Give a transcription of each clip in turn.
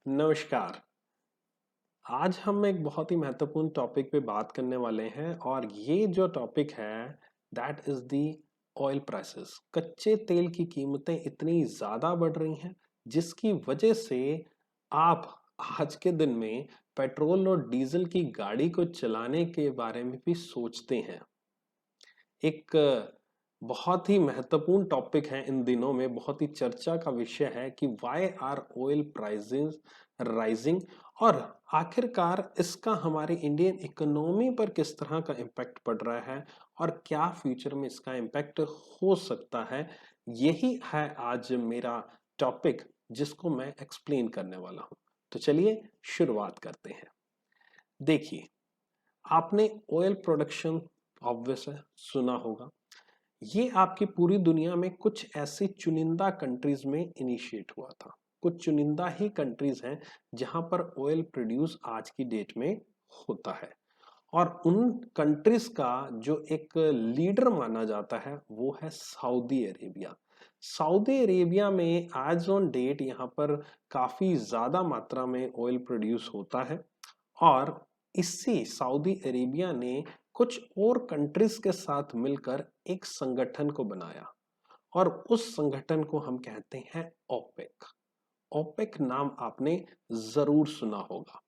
नमस्कार। आज हम एक बहुत ही महत्वपूर्ण टॉपिक पे बात करने वाले हैं और ये जो टॉपिक है that is the oil prices. कच्चे तेल की कीमतें इतनी ज़्यादा बढ़ रही हैं जिसकी वजह से आप आज के दिन में पेट्रोल और डीजल की गाड़ी को चलाने के बारे में भी सोचते हैं। एक बहुत ही महत्वपूर्ण टॉपिक है, इन दिनों में बहुत ही चर्चा का विषय है कि why are oil prices rising और आखिरकार इसका हमारी इंडियन इकोनॉमी पर किस तरह का इम्पैक्ट पड़ रहा है और क्या फ्यूचर में इसका इम्पैक्ट हो सकता है। यही है आज मेरा टॉपिक जिसको मैं एक्सप्लेन करने वाला हूं। तो चलिए शुरुआत करते हैं। देखिए, आपने ऑयल प्रोडक्शन ऑब्वियस है सुना होगा। ये आपकी पूरी दुनिया में कुछ ऐसी चुनिंदा कंट्रीज में इनिशिएट हुआ था। कुछ चुनिंदा ही कंट्रीज हैं जहां पर ऑयल प्रोड्यूस आज की डेट में होता है और उन कंट्रीज का जो एक लीडर माना जाता है वो है सऊदी अरेबिया। सऊदी अरेबिया में आज ऑन डेट यहाँ पर काफी ज्यादा मात्रा में ऑयल प्रोड्यूस होता है और इसी सऊदी अरेबिया ने कुछ और कंट्रीज के साथ मिलकर एक संगठन को बनाया और उस संगठन को हम कहते हैं ओपेक। ओपेक नाम आपने जरूर सुना होगा।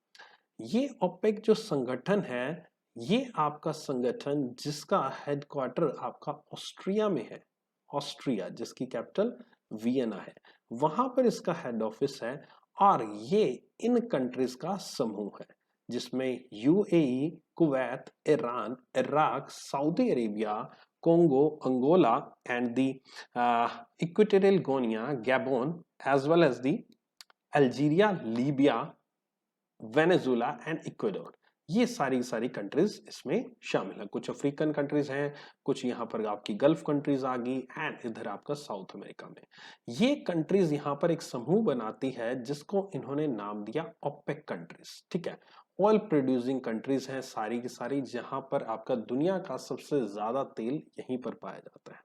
ये ओपेक जो संगठन है, ये आपका संगठन जिसका हेडक्वार्टर आपका ऑस्ट्रिया में है। ऑस्ट्रिया जिसकी कैपिटल वियना है, वहां पर इसका हेड ऑफिस है और ये इन कंट्रीज का समूह है जिसमें UAE, Kuwait, Iran, Iraq, Saudi Arabia, Congo, Angola and the Equatorial Guinea, Gabon as well as the Algeria, Libya, Venezuela and Ecuador. ये सारी सारी कंट्रीज इसमें शामिल है। कुछ अफ्रीकन कंट्रीज हैं, कुछ यहाँ पर आपकी गल्फ कंट्रीज आ गई एंड इधर आपका साउथ अमेरिका में। ये कंट्रीज यहाँ पर एक समूह बनाती है जिसको इन्होंने नाम दिया ओपेक कंट्रीज। ठीक है, ऑयल प्रोड्यूसिंग कंट्रीज हैं सारी की सारी, जहां पर आपका दुनिया का सबसे ज्यादा तेल यहीं पर पाया जाता है।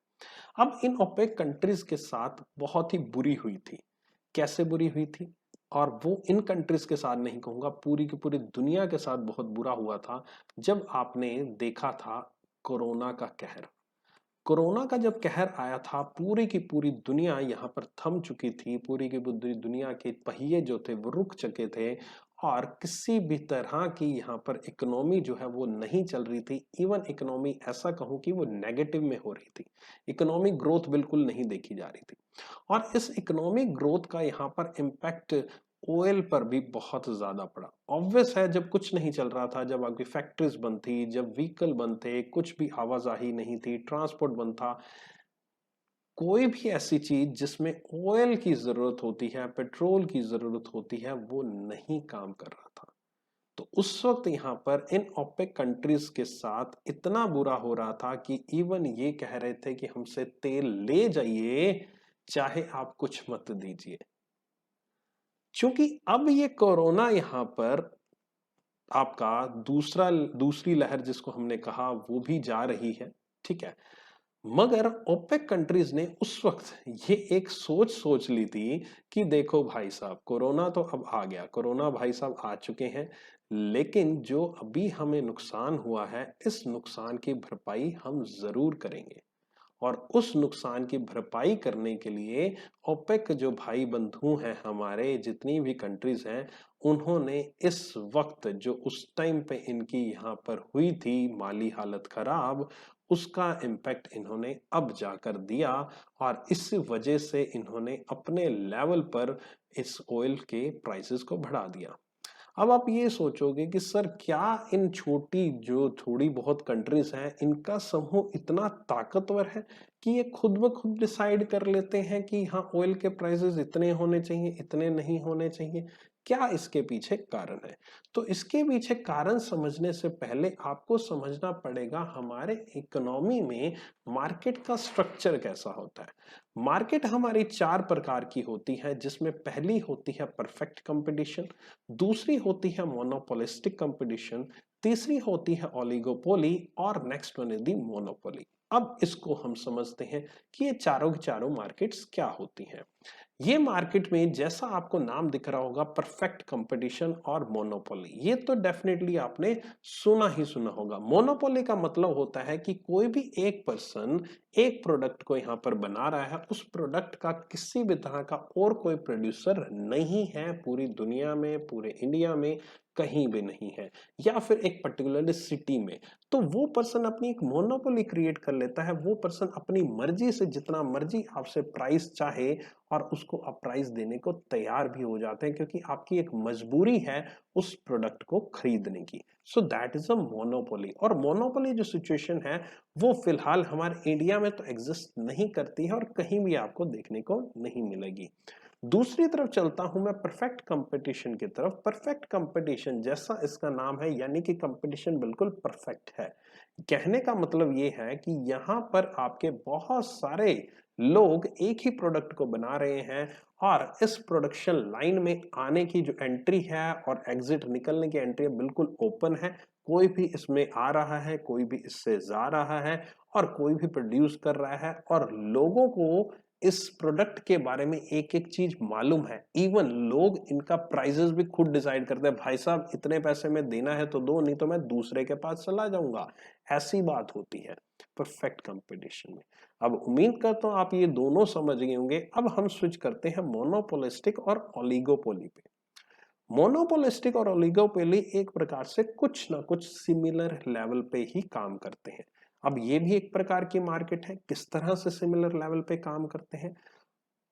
अब इन ओपेक कंट्रीज के साथ बहुत ही बुरी हुई थी। कैसे बुरी हुई थी? और वो इन कंट्रीज के साथ नहीं कहूंगा, पूरी की पूरी दुनिया के साथ बहुत बुरा हुआ था जब आपने देखा था कोरोना का कहर। कोरोना का जब कहर आया था, पूरी की पूरी दुनिया यहाँ पर थम चुकी थी। पूरी की पूरी दुनिया के पहिए जो थे वो रुक चुके थे और किसी भी तरह की यहाँ पर इकोनॉमी जो है वो नहीं चल रही थी। इवन इकोनॉमी ऐसा कहूँ कि वो नेगेटिव में हो रही थी। इकोनॉमिक ग्रोथ बिल्कुल नहीं देखी जा रही थी और इस इकोनॉमिक ग्रोथ का यहाँ पर इम्पैक्ट ऑयल पर भी बहुत ज्यादा पड़ा। ऑब्वियस है, जब कुछ नहीं चल रहा था, जब आपकी फैक्ट्रीज बंद थी, जब व्हीकल बंद थे, कुछ भी आवाजाही नहीं थी, ट्रांसपोर्ट बंद था, कोई भी ऐसी चीज जिसमें ऑयल की जरूरत होती है, पेट्रोल की जरूरत होती है, वो नहीं काम कर रहा था। तो उस वक्त यहाँ पर इन ओपेक कंट्रीज के साथ इतना बुरा हो रहा था कि इवन ये कह रहे थे कि हमसे तेल ले जाइए, चाहे आप कुछ मत दीजिए। क्योंकि अब ये कोरोना यहाँ पर आपका दूसरी लहर जिसको हमने कहा वो भी जा रही है। ठीक है, मगर ओपेक कंट्रीज ने उस वक्त ये एक सोच ली थी कि देखो भाई साहब, कोरोना तो अब आ गया, कोरोना भाई साहब आ चुके हैं, लेकिन जो अभी हमें नुकसान हुआ है इस नुकसान की भरपाई हम जरूर करेंगे। और उस नुकसान की भरपाई करने के लिए ओपेक जो भाई बंधु हैं हमारे, जितनी भी कंट्रीज हैं, उन्होंने इस वक्त जो उस टाइम पे इनकी यहाँ पर हुई थी माली हालत खराब, उसका इम्पैक्ट इन्होंने अब जाकर दिया और इस वजह से इन्होंने अपने लेवल पर इस ऑयल के प्राइसेस को बढ़ा दिया। अब आप ये सोचोगे कि सर, क्या इन छोटी जो थोड़ी बहुत कंट्रीज हैं इनका समूह इतना ताकतवर है कि ये खुद ब खुद डिसाइड कर लेते हैं कि हाँ, ऑयल के प्राइसेस इतने होने चाहिए, इतने नहीं होने चाहिए? क्या इसके पीछे कारण है? तो इसके पीछे कारण समझने से पहले आपको समझना पड़ेगा हमारे इकोनॉमी में मार्केट का स्ट्रक्चर कैसा होता है। मार्केट हमारी चार प्रकार की होती है, जिसमें पहली होती है परफेक्ट कंपटीशन, दूसरी होती है मोनोपोलिस्टिक कंपटीशन, तीसरी होती है ओलिगोपोली और next one is the monopoly. अब इसको हम समझते हैं कि ये चारों की चारों मार्केट्स क्या होती हैं। ये मार्केट में जैसा आपको नाम दिख रहा होगा परफेक्ट कंपटीशन और मोनोपोली, ये तो डेफिनेटली आपने सुना ही सुना होगा। मोनोपोली का मतलब होता है कि कोई भी एक पर्सन एक प्रोडक्ट को यहाँ पर बना रहा है, उस प्रोडक्ट का किसी भी तरह का और कोई प्रोड्यूसर नहीं है पूरी दुनिया में, पूरे इंडिया में कहीं भी नहीं है, या फिर एक पर्टिकुलर सिटी में। तो वो पर्सन अपनी एक मोनोपोली क्रिएट कर लेता है। वो पर्सन अपनी मर्जी से जितना मर्जी आपसे प्राइस चाहे और उसको आप प्राइस देने को तैयार भी हो जाते हैं, क्योंकि आपकी एक मजबूरी है उस प्रोडक्ट को खरीदने की। So that is a monopoly. और मोनोपोली जो सिचुएशन है वो फिलहाल हमारे इंडिया में तो एग्जिस्ट नहीं करती है और कहीं भी आपको देखने को नहीं मिलेगी। दूसरी तरफ चलता हूं मैं परफेक्ट कंपटीशन की तरफ। परफेक्ट कंपटीशन जैसा इसका नाम है, यानी कि कंपटीशन बिल्कुल परफेक्ट है। कहने का मतलब ये है कि यहाँ पर आपके बहुत सारे लोग एक ही प्रोडक्ट को बना रहे हैं और इस प्रोडक्शन लाइन में आने की जो एंट्री है और एग्जिट निकलने की एंट्री बिल्कुल ओपन है। कोई भी इसमें आ रहा है, कोई भी इससे जा रहा है और कोई भी प्रोड्यूस कर रहा है, और लोगों को इस प्रोडक्ट के बारे में एक एक चीज मालूम है। इवन लोग इनका प्राइजेस भी खुद डिसाइड करते हैं, भाई साहब इतने पैसे में देना है तो दो, नहीं तो मैं दूसरे के पास चला जाऊंगा। ऐसी बात होती है परफेक्ट कंपटीशन में। अब उम्मीद करता हूं आप ये दोनों समझ गए होंगे। अब हम स्विच करते हैं मोनोपोलिस्टिक और ओलिगोपोली पे। मोनोपोलिस्टिक और ओलिगोपोली एक प्रकार से कुछ ना कुछ सिमिलर लेवल पे ही काम करते हैं। अब ये भी एक प्रकार की मार्केट है। किस तरह से सिमिलर लेवल पे काम करते हैं?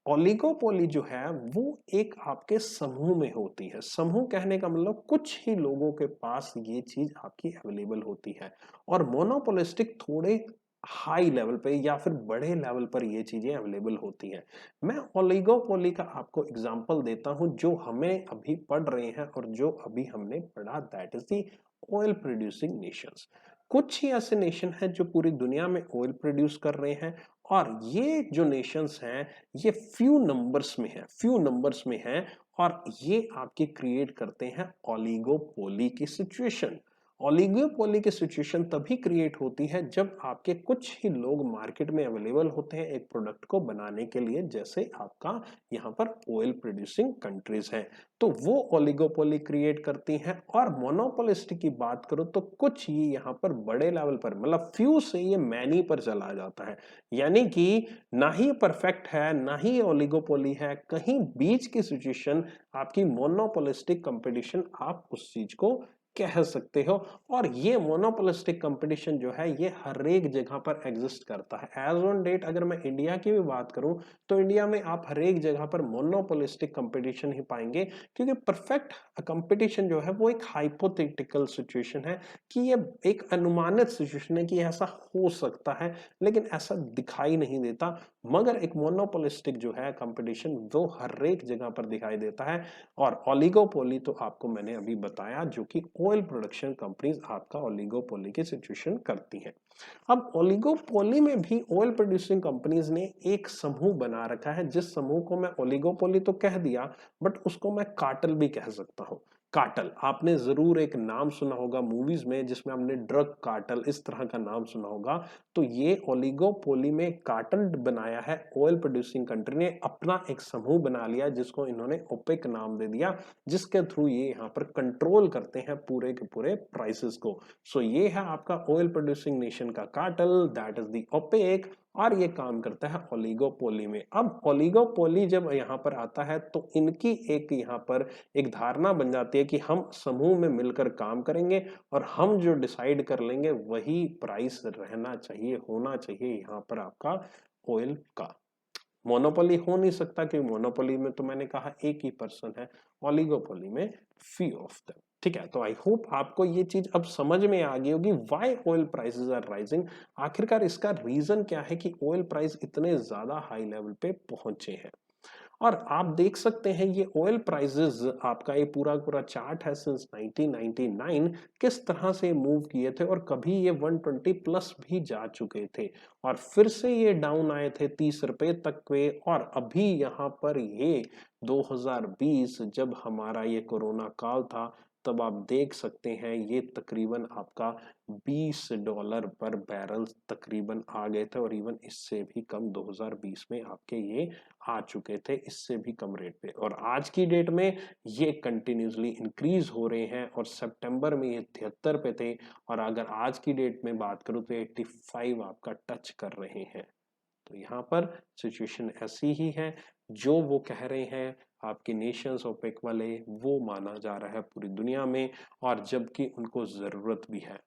ओलिगोपोली जो है वो एक आपके समूह में होती है। समूह कहने का मतलब कुछ ही लोगों के पास ये चीज आपकी अवेलेबल होती है। और मोनोपोलिस्टिक थोड़े हाई लेवल पे या फिर बड़े लेवल पर ये चीजें अवेलेबल होती हैं। मैं ओलिगोपोली का आपको एग्जांपल देता हूं जो हमें अभी पढ़ रहे हैं और जो अभी हमने पढ़ा, that is the oil producing Nations. कुछ ही ऐसे नेशन हैं जो पूरी दुनिया में ऑयल प्रोड्यूस कर रहे हैं, और ये जो नेशंस हैं ये फ्यू नंबर्स में है, फ्यू नंबर्स में है, और ये आपके क्रिएट करते हैं ओलिगोपोली की सिचुएशन। ओलिगोपोली की सिचुएशन तभी क्रिएट होती है जब आपके कुछ ही लोग मार्केट में अवेलेबल होते हैं एक प्रोडक्ट को बनाने के लिए, जैसे आपका यहाँ पर ऑयल प्रोड्यूसिंग कंट्रीज हैं, तो वो ओलिगोपोली क्रिएट करती हैं। और मोनोपोलिस्टिक की बात करो तो कुछ ये यहाँ पर बड़े लेवल पर, मतलब फ्यू से ये मैनी पर चला जाता है। यानी कि ना ही परफेक्ट है ना ही ओलिगोपोली है, कहीं बीच की सिचुएशन आपकी मोनोपोलिस्टिक कंपटीशन आप उस चीज को कह सकते हो। और ये मोनोपोलिस्टिक कंपटीशन जो है ये हर एक जगह पर एग्जिस्ट करता है। एज ऑन डेट अगर मैं इंडिया की भी बात करूं तो इंडिया में आप हर एक जगह पर मोनोपोलिस्टिक कंपटीशन ही पाएंगे, क्योंकि परफेक्ट कंपटीशन जो है वो एक हाइपोथेटिकल सिचुएशन है कि ये एक अनुमानित सिचुएशन है कि ऐसा हो सकता है, लेकिन ऐसा दिखाई नहीं देता। मगर एक मोनोपोलिस्टिक जो है कंपटीशन वो हर एक जगह पर दिखाई देता है। और ओलिगोपोली तो आपको मैंने अभी बताया, जो कि ऑयल प्रोडक्शन कंपनीज आपका ओलिगोपोली की सिचुएशन करती है। अब ओलिगोपोली में भी ऑयल प्रोड्यूसिंग कंपनीज ने एक समूह बना रखा है, जिस समूह को मैं ओलिगोपोली तो कह दिया, बट उसको मैं कार्टेल भी कह सकता हूं। कार्टेल आपने जरूर एक नाम सुना होगा मूवीज में, जिसमें हमने ड्रग कार्टेल इस तरह का नाम सुना होगा। तो ये ओलिगोपोली में कार्टेल बनाया है। ऑयल प्रोड्यूसिंग कंट्री ने अपना एक समूह बना लिया जिसको इन्होंने ओपेक नाम दे दिया, जिसके थ्रू ये यहाँ पर कंट्रोल करते हैं पूरे के पूरे प्राइसेस को। सो ये है आपका ऑयल प्रोड्यूसिंग नेशन का cartel, that is the OPEC, और ये काम करता है ओलिगोपोली में। अब ओलिगोपोली जब यहाँ पर आता है तो इनकी एक यहाँ पर एक धारणा बन जाती है कि हम समूह में मिलकर काम करेंगे और हम जो डिसाइड कर लेंगे वही प्राइस रहना चाहिए, होना चाहिए यहाँ पर आपका ऑयल का। मोनोपोली हो नहीं सकता, क्योंकि मोनोपोली में तो मैंने कहा एक ही पर्सन है, ओलिगोपोली में फ्यू ऑफ देम। ठीक है, तो आई होप आपको ये चीज अब समझ में आ गई होगी, why oil prices are rising. आखिरकार इसका रीजन क्या है कि ऑयल प्राइस इतने ज्यादा हाई लेवल पे पहुंचे हैं। और आप देख सकते हैं ये ऑयल प्राइसेस आपका ये पूरा पूरा चार्ट है सिंस 1999 किस तरह से मूव किए थे, और कभी ये 120 प्लस भी जा चुके थे और फिर से ये डाउन आए थे 30 रुपए तक पे, और अभी यहाँ पर ये 2020 जब हमारा ये कोरोना काल था तब आप देख सकते हैं ये तकरीबन आपका $20 पर बैरल तकरीबन आ गए थे, और इवन इससे भी कम 2020 में आपके ये आ चुके थे, इससे भी कम रेट पे। और आज की डेट में ये कंटिन्यूसली इंक्रीज हो रहे हैं, और सितंबर में ये 73 पे थे, और अगर आज की डेट में बात करूं तो 85 आपका टच कर रहे हैं। तो यहाँ पर सिचुएशन ऐसी ही है, जो वो कह रहे हैं आपके नेशंस ओपेक वाले, वो माना जा रहा है पूरी दुनिया में, और जबकि उनको जरूरत भी है।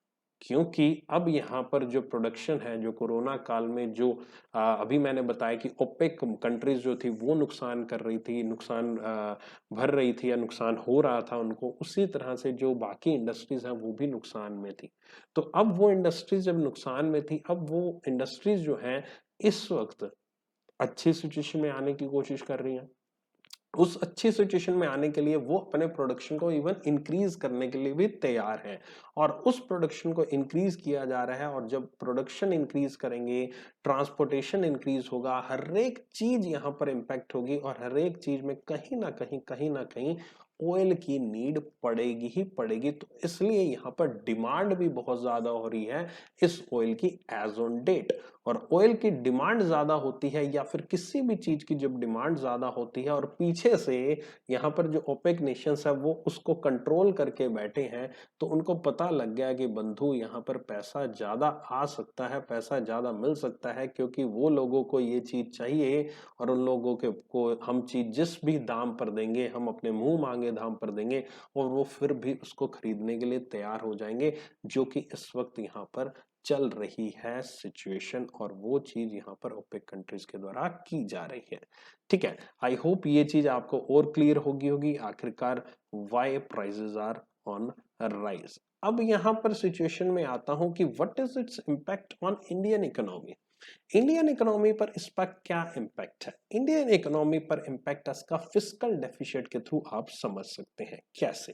क्योंकि अब यहाँ पर जो प्रोडक्शन है, जो कोरोना काल में जो अभी मैंने बताया कि ओपेक कंट्रीज जो थी वो नुकसान कर रही थी, नुकसान भर रही थी या नुकसान हो रहा था उनको, उसी तरह से जो बाकी इंडस्ट्रीज हैं वो भी नुकसान में थी। तो अब वो इंडस्ट्रीज जब नुकसान में थी, अब वो इंडस्ट्रीज जो हैं इस वक्त अच्छी सिचुएशन में आने की कोशिश कर रही हैं। उस अच्छी सिचुएशन में आने के लिए वो अपने प्रोडक्शन को इवन इंक्रीज करने के लिए भी तैयार हैं, और उस प्रोडक्शन को इंक्रीज किया जा रहा है। और जब प्रोडक्शन इंक्रीज करेंगे, ट्रांसपोर्टेशन इंक्रीज होगा, हर एक चीज यहाँ पर इंपैक्ट होगी, और हर एक चीज में कहीं ना कहीं ऑयल की नीड पड़ेगी ही पड़ेगी। तो इसलिए यहाँ पर डिमांड भी बहुत ज्यादा हो रही है इस ऑयल की एज ऑन डेट। और ऑयल की डिमांड ज्यादा होती है, या फिर किसी भी चीज की जब डिमांड ज्यादा होती है, और पीछे से यहाँ पर जो ओपेक नेशंस है वो उसको कंट्रोल करके बैठे हैं, तो उनको पता लग गया कि बंधु यहाँ पर पैसा ज्यादा आ सकता है, पैसा ज्यादा मिल सकता है, क्योंकि वो लोगों को ये चीज चाहिए, और उन लोगों के को हम चीज जिस भी दाम पर देंगे, हम अपने मुंह मांगे दाम पर देंगे, और वो फिर भी उसको खरीदने के लिए तैयार हो जाएंगे, जो कि इस वक्त यहाँ पर चल रही है सिचुएशन, और वो चीज यहाँ पर ओपेक कंट्रीज के द्वारा की जा रही है। ठीक है, आई होप ये चीज आपको और क्लियर होगी आखिरकार why prices are on rise. अब यहाँ पर सिचुएशन में आता हूं कि what is its impact on Indian economy. Indian economy पर इसका क्या इम्पैक्ट है? इंडियन इकोनॉमी पर इम्पैक्ट इसका फिस्कल डेफिसिट के थ्रू आप समझ सकते हैं। कैसे?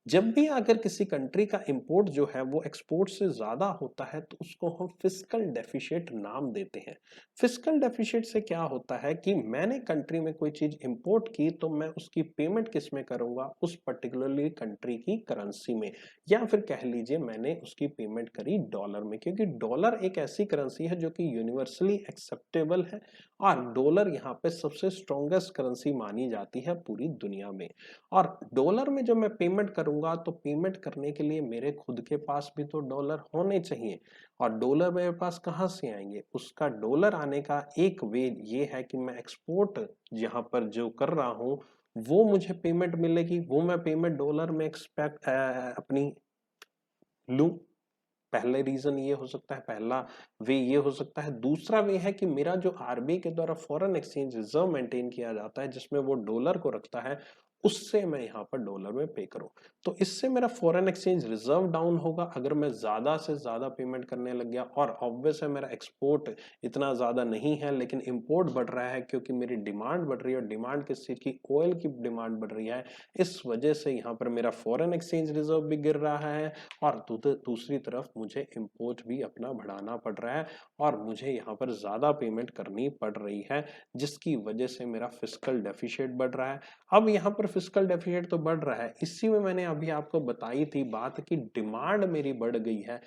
जब भी अगर किसी कंट्री का इंपोर्ट जो है वो एक्सपोर्ट से ज्यादा होता है, तो उसको हम फिस्कल डेफिसिट नाम देते हैं। फिस्कल डेफिसिट से क्या होता है कि मैंने कंट्री में कोई चीज इंपोर्ट की, तो मैं उसकी पेमेंट किस में करूंगा? उस पर्टिकुलरली कंट्री की करेंसी में, या फिर कह लीजिए मैंने उसकी पेमेंट करी डॉलर में, क्योंकि डॉलर एक ऐसी करेंसी है जो कि यूनिवर्सली एक्सेप्टेबल है, और डॉलर यहाँ पे सबसे स्ट्रॉन्गेस्ट करेंसी मानी जाती है पूरी दुनिया में। और डॉलर में जब मैं पेमेंट करूंगा, तो पेमेंट करने के लिए मेरे खुद के पास भी तो डॉलर होने चाहिए, और डॉलर मेरे पास कहाँ से आएंगे? उसका डॉलर आने का एक वे ये है कि मैं एक्सपोर्ट यहाँ पर जो कर रहा हूँ, वो मुझे पेमेंट मिलेगी, वो मैं पेमेंट डॉलर में एक्सपेक्ट अपनी लूं। पहले रीजन ये हो सकता है, पहला वे ये हो सकता है। दूसरा वे है कि मेरा जो आरबीआई के द्वारा फॉरेन एक्सचेंज रिजर्व मेंटेन किया जाता है, जिसमें वो डॉलर को रखता है, उससे मैं यहाँ पर डॉलर में पे करूं, तो इससे मेरा फॉरेन एक्सचेंज रिजर्व डाउन होगा अगर मैं ज्यादा से ज्यादा पेमेंट करने लग गया। और ऑब्वियस है मेरा एक्सपोर्ट इतना ज्यादा नहीं है, लेकिन इंपोर्ट बढ़ रहा है, क्योंकि मेरी डिमांड बढ़ रही है, और डिमांड किस चीज की? ऑयल की डिमांड बढ़ रही है। इस वजह से यहाँ पर मेरा फॉरेन एक्सचेंज रिजर्व भी गिर रहा है, और दूसरी तरफ मुझे इंपोर्ट भी अपना बढ़ाना पड़ रहा है, और मुझे यहाँ पर ज्यादा पेमेंट करनी पड़ रही है, जिसकी वजह से मेरा फिस्कल डेफिसिट बढ़ रहा है। अब यहाँ पर फिस्कल डेफिसिट तो बढ़ रहा है, इसी में मैंने अभी आपको बताई थी बात कि डिमांड मेरी बढ़ गई है,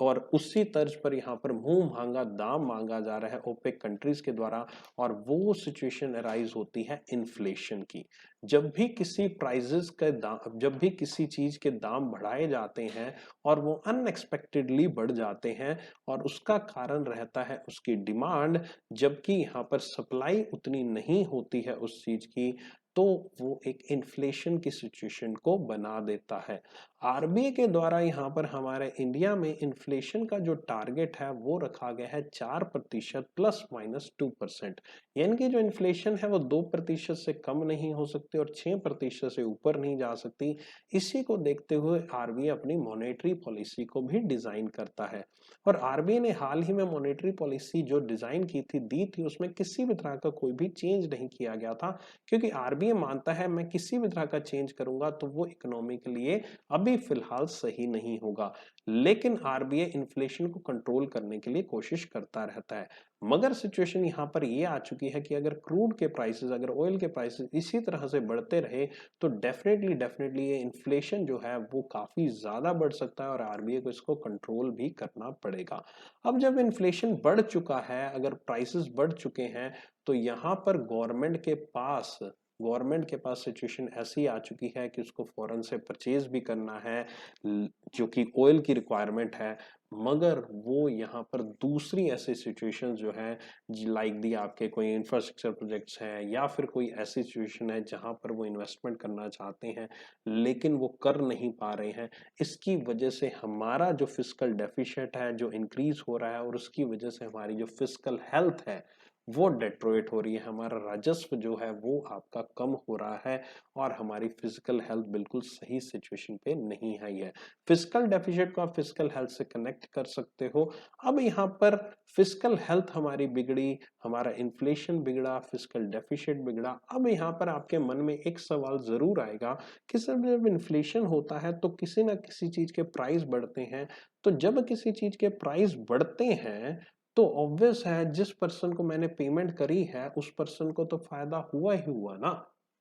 और उसी तर्ज पर यहाँ पर मुंह मांगा दाम मांगा जा रहा है ओपेक कंट्रीज के द्वारा, और वो सिचुएशन अराइज होती है इन्फ्लेशन की। जब भी किसी प्राइजेस के दाम, जब भी किसी चीज के दाम बढ़ाए जाते हैं, और वो अनएक्सपेक्टेडली बढ़ जाते हैं, और उसका कारण रहता है उसकी डिमांड, जबकि यहाँ पर सप्लाई उतनी नहीं होती है उस चीज की, तो वो एक इन्फ्लेशन की सिचुएशन को बना देता है। आरबीआई के द्वारा यहाँ पर हमारे इंडिया में इन्फ्लेशन का जो टारगेट है वो रखा गया है 4% ±2%। यानी कि जो इन्फ्लेशन है वो 2% से कम नहीं हो सकती, और 6% से ऊपर नहीं जा सकती। इसी को देखते हुए आरबीआई अपनी मॉनेटरी पॉलिसी को भी डिजाइन करता है। और आरबीआई ने हाल ही में मॉनेटरी पॉलिसी जो डिजाइन की थी, दी थी, उसमें किसी भी तरह का कोई भी चेंज नहीं किया गया था, क्योंकि आरबीआई आरबीआई मानता है मैं किसी भी तरह का चेंज करूंगा तो वो इकोनॉमी के लिए अभी फिलहाल सही नहीं होगा, लेकिन आरबीआई इन्फ्लेशन को कंट्रोल करने के लिए कोशिश करता रहता है। मगर सिचुएशन यहाँ पर ये आ चुकी है कि अगर क्रूड के प्राइसेस, अगर ऑयल के प्राइसेस इसी तरह से बढ़ते रहे तो डेफिनेटली डेफिनेटली ये इन्फ्लेशन जो है वो काफी ज्यादा बढ़ सकता है और आरबीआई को इसको कंट्रोल भी करना पड़ेगा। अब जब इन्फ्लेशन बढ़ चुका है, अगर प्राइसेस बढ़ चुके हैं, तो यहाँ पर गवर्नमेंट के पास सिचुएशन ऐसी आ चुकी है कि उसको फौरन से परचेज भी करना है, जो कि ऑयल की रिक्वायरमेंट है। मगर वो यहाँ पर दूसरी ऐसी सिचुएशन जो है, लाइक दी आपके कोई इंफ्रास्ट्रक्चर प्रोजेक्ट्स हैं या फिर कोई ऐसी सिचुएशन है जहां पर वो इन्वेस्टमेंट करना चाहते हैं लेकिन वो कर नहीं पा रहे हैं, इसकी वजह से हमारा जो फिस्कल डेफिशिएट है जो इंक्रीज हो रहा है और उसकी वजह से हमारी जो फिस्कल हेल्थ है वो डेट्रोइट हो रही है, हमारा राजस्व जो है वो आपका कम हो रहा है और हमारी फिजिकल हेल्थ बिल्कुल सही सिचुएशन पे नहीं है। ये फिजिकल डेफिशिएट को आप फिजिकल हेल्थ से कनेक्ट कर सकते हो। अब यहाँ पर फिजिकल हेल्थ हमारी बिगड़ी, हमारा इन्फ्लेशन बिगड़ा, फिजिकल डेफिशिएट बिगड़ा। अब यहाँ पर आपके मन में एक सवाल जरूर आएगा कि सर जब इन्फ्लेशन होता है तो किसी ना किसी चीज के प्राइस बढ़ते हैं, तो जब किसी चीज के प्राइस बढ़ते हैं तो ऑब्वियस है जिस पर्सन को मैंने पेमेंट करी है उस पर्सन को तो फायदा हुआ ही हुआ ना।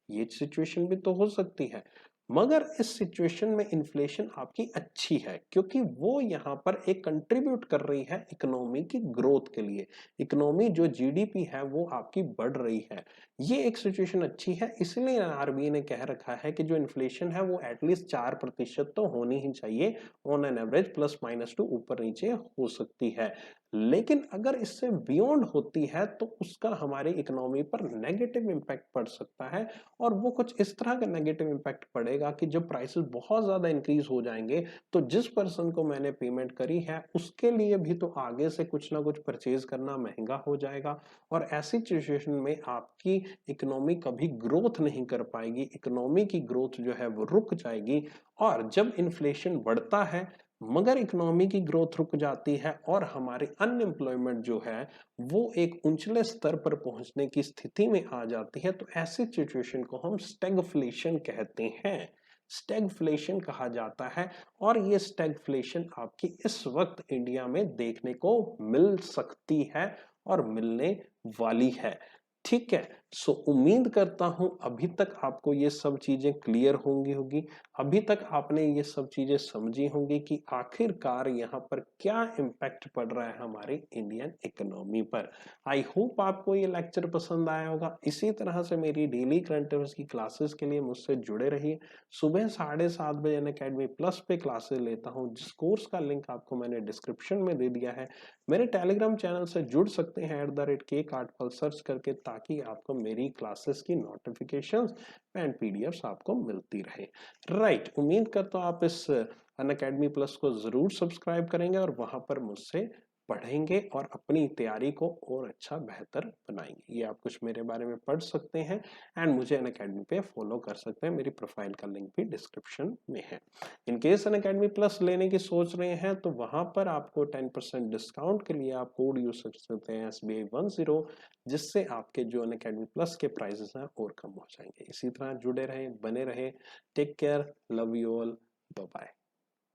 ये सिचुएशन भी तो हो सकती है। मगर इस सिचुएशन में इन्फ्लेशन आपकी अच्छी है क्योंकि वो यहाँ पर एक कंट्रीब्यूट कर रही है इकोनॉमी की ग्रोथ के लिए। इकोनॉमी जो जीडीपी है वो आपकी बढ़ रही है, ये एक सिचुएशन अच्छी है। इसलिए आरबीआई ने कह रखा है कि जो इन्फ्लेशन है वो एटलीस्ट 4% तो होनी ही चाहिए, ऑन एन एवरेज +- 2 ऊपर नीचे हो सकती है। लेकिन अगर इससे बियॉन्ड होती है तो उसका हमारी इकोनॉमी पर नेगेटिव इंपैक्ट पड़ सकता है। और वो कुछ इस तरह का नेगेटिव इंपैक्ट पड़ेगा कि जब प्राइसेस बहुत ज्यादा इंक्रीज हो जाएंगे तो जिस पर्सन को मैंने पेमेंट करी है उसके लिए भी तो आगे से कुछ ना कुछ परचेज करना महंगा हो जाएगा। और ऐसी सिचुएशन में आपकी इकोनॉमी कभी ग्रोथ नहीं कर पाएगी, इकोनॉमी की ग्रोथ जो है वो रुक जाएगी। और जब इन्फ्लेशन बढ़ता है मगर इकोनॉमी की ग्रोथ रुक जाती है और हमारी अनएम्प्लॉयमेंट जो है वो एक ऊंचले स्तर पर पहुंचने की स्थिति में आ जाती है, तो ऐसी सिचुएशन को हम स्टैगफ्लेशन कहते हैं। स्टैगफ्लेशन कहा जाता है और ये स्टैगफ्लेशन आपकी इस वक्त इंडिया में देखने को मिल सकती है और मिलने वाली है। ठीक है, सो उम्मीद करता हूं अभी तक आपको ये सब चीजें क्लियर होंगी, अभी तक आपने ये सब चीजें समझी होंगी कि आखिरकार यहाँ पर क्या इम्पैक्ट पड़ रहा है हमारी इंडियन इकोनॉमी पर। आई होप आपको ये लेक्चर पसंद आया होगा। इसी तरह से मेरी डेली करंट अफेयर्स की क्लासेस के लिए मुझसे जुड़े रहिए। सुबह 7:30 बजे अनअकैडमी प्लस पे क्लासेस लेता हूँ, जिस कोर्स का लिंक आपको मैंने डिस्क्रिप्शन में दे दिया है। मेरे टेलीग्राम चैनल से जुड़ सकते हैं @KKatpal सर्च करके, ताकि आपको मेरी क्लासेस की नोटिफिकेशंस एंड पीडीएफ्स आपको मिलती रहे। राइट, उम्मीद करता हूँ आप इस अनअकैडमी प्लस को जरूर सब्सक्राइब करेंगे और वहां पर मुझसे पढ़ेंगे और अपनी तैयारी को और अच्छा बेहतर बनाएंगे। ये आप कुछ मेरे बारे में पढ़ सकते हैं एंड मुझे अनअकैडमी पे फॉलो कर सकते हैं, मेरी प्रोफाइल का लिंक भी डिस्क्रिप्शन में है। इन केस अनअकैडमी प्लस लेने की सोच रहे हैं तो वहां पर आपको 10% डिस्काउंट के लिए आप कोड यूज कर सकते हैं SBI10, जिससे आपके जो अनअकैडमी प्लस के प्राइसेस हैं और कम हो जाएंगे। इसी तरह जुड़े रहें, बने रहें। Take care, love you all, bye bye.